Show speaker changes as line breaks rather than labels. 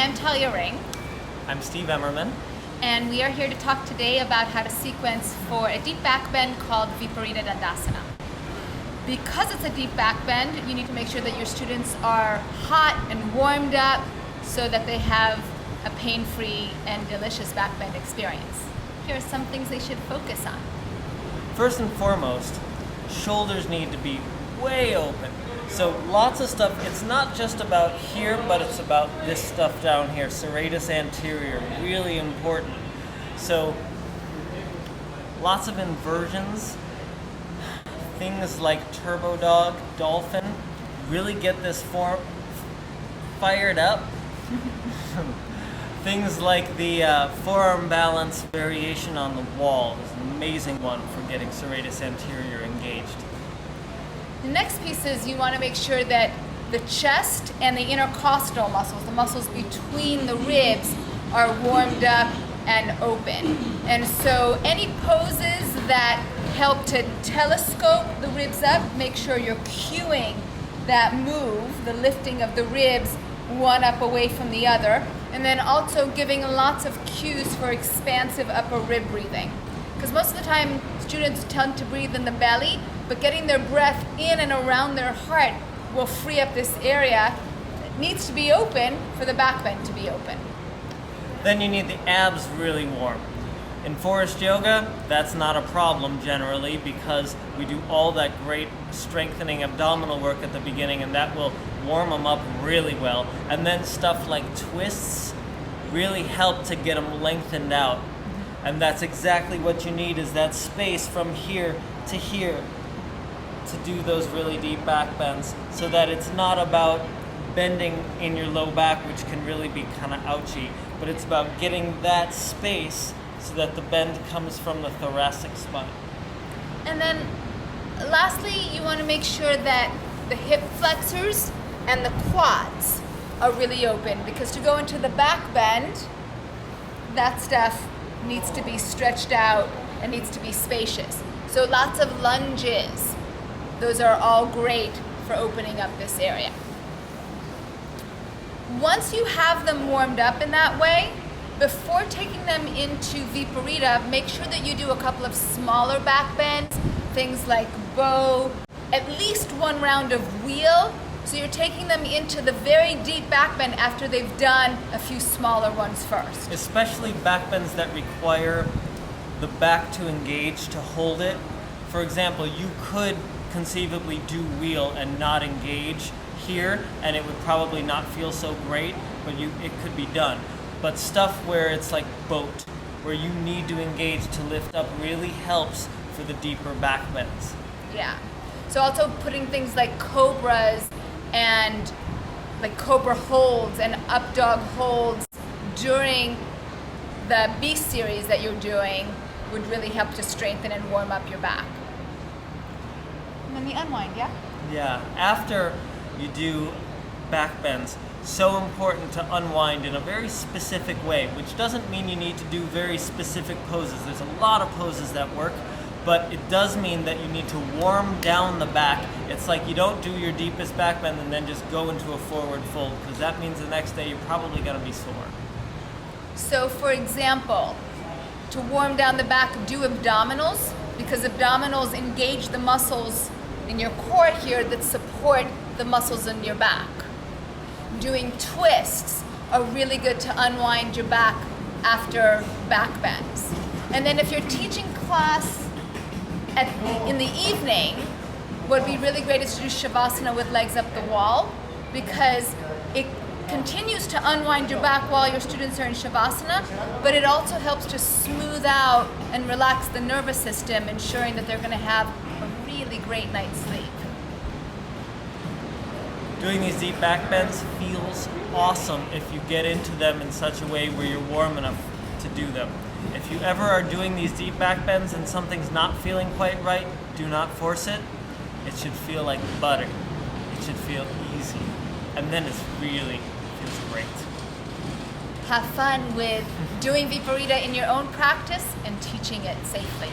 am Talya Ring,
I'm Steve Emmerman.
and we are here to talk today about how to sequence for a deep back bend called Viparita Dandasana. Because it's a deep back bend, you need to make sure that your students are hot and warmed up so that they have a pain-free and delicious back bend experience. Here are some things they should focus on.
First and foremost, shoulders need to be way open. So lots of stuff, it's not just about here, but it's about this stuff down here, serratus anterior, really important. So lots of inversions, things like turbo dog, dolphin, really get this form fired up. Things like the forearm balance variation on the wall is an amazing one for getting serratus anterior engaged.
The next piece is you want to make sure that the chest and the intercostal muscles, the muscles between the ribs, are warmed up and open. And so any poses that help to telescope the ribs up, make sure you're cueing that move, the lifting of the ribs, one up away from the other. And then also giving lots of cues for expansive upper rib breathing. Because most of the time students tend to breathe in the belly, but getting their breath in and around their heart will free up this area. It needs to be open for the back bend to be open.
Then you need the abs really warm. In forest yoga, that's not a problem generally because we do all that great strengthening abdominal work at the beginning, and that will warm them up really well. And then stuff like twists really help to get them lengthened out. And that's exactly what you need, is that space from here to here to do those really deep back bends, so that it's not about bending in your low back, which can really be kind of ouchy, but it's about getting that space so that the bend comes from the thoracic spine.
And then lastly, you want to make sure that the hip flexors and the quads are really open, because to go into the back bend, that stuff needs to be stretched out and needs to be spacious. So lots of lunges. Those are all great for opening up this area. Once you have them warmed up in that way, before taking them into Viparita, make sure that you do a couple of smaller back bends, things like bow, at least one round of wheel. So you're taking them into the very deep back bend after they've done a few smaller ones first.
Especially back bends that require the back to engage to hold it. For example, you could conceivably do wheel and not engage here, and it would probably not feel so great, but it could be done. But stuff where it's like boat, where you need to engage to lift up, really helps for the deeper back bends.
Yeah. So also putting things like cobras and like cobra holds and up dog holds during the beast series that you're doing would really help to strengthen and warm up your back. And then the unwind, yeah?
Yeah, after you do back bends, so important to unwind in a very specific way, which doesn't mean you need to do very specific poses. There's a lot of poses that work, but it does mean that you need to warm down the back. It's like you don't do your deepest back bend and then just go into a forward fold, because that means the next day you're probably going to be sore.
So for example, to warm down the back, do abdominals, because abdominals engage the muscles in your core here that support the muscles in your back. Doing twists are really good to unwind your back after back bends. And then if you're teaching class in the evening, what would be really great is to do Shavasana with legs up the wall, because it continues to unwind your back while your students are in Shavasana, but it also helps to smooth out and relax the nervous system, ensuring that they're going to have a really great night's sleep.
Doing these deep back bends feels awesome if you get into them in such a way where you're warm enough to do them. If you ever are doing these deep back bends and something's not feeling quite right, do not force it. It should feel like butter. It should feel easy. And then it really feels great.
Have fun with doing Viparita in your own practice and teaching it safely.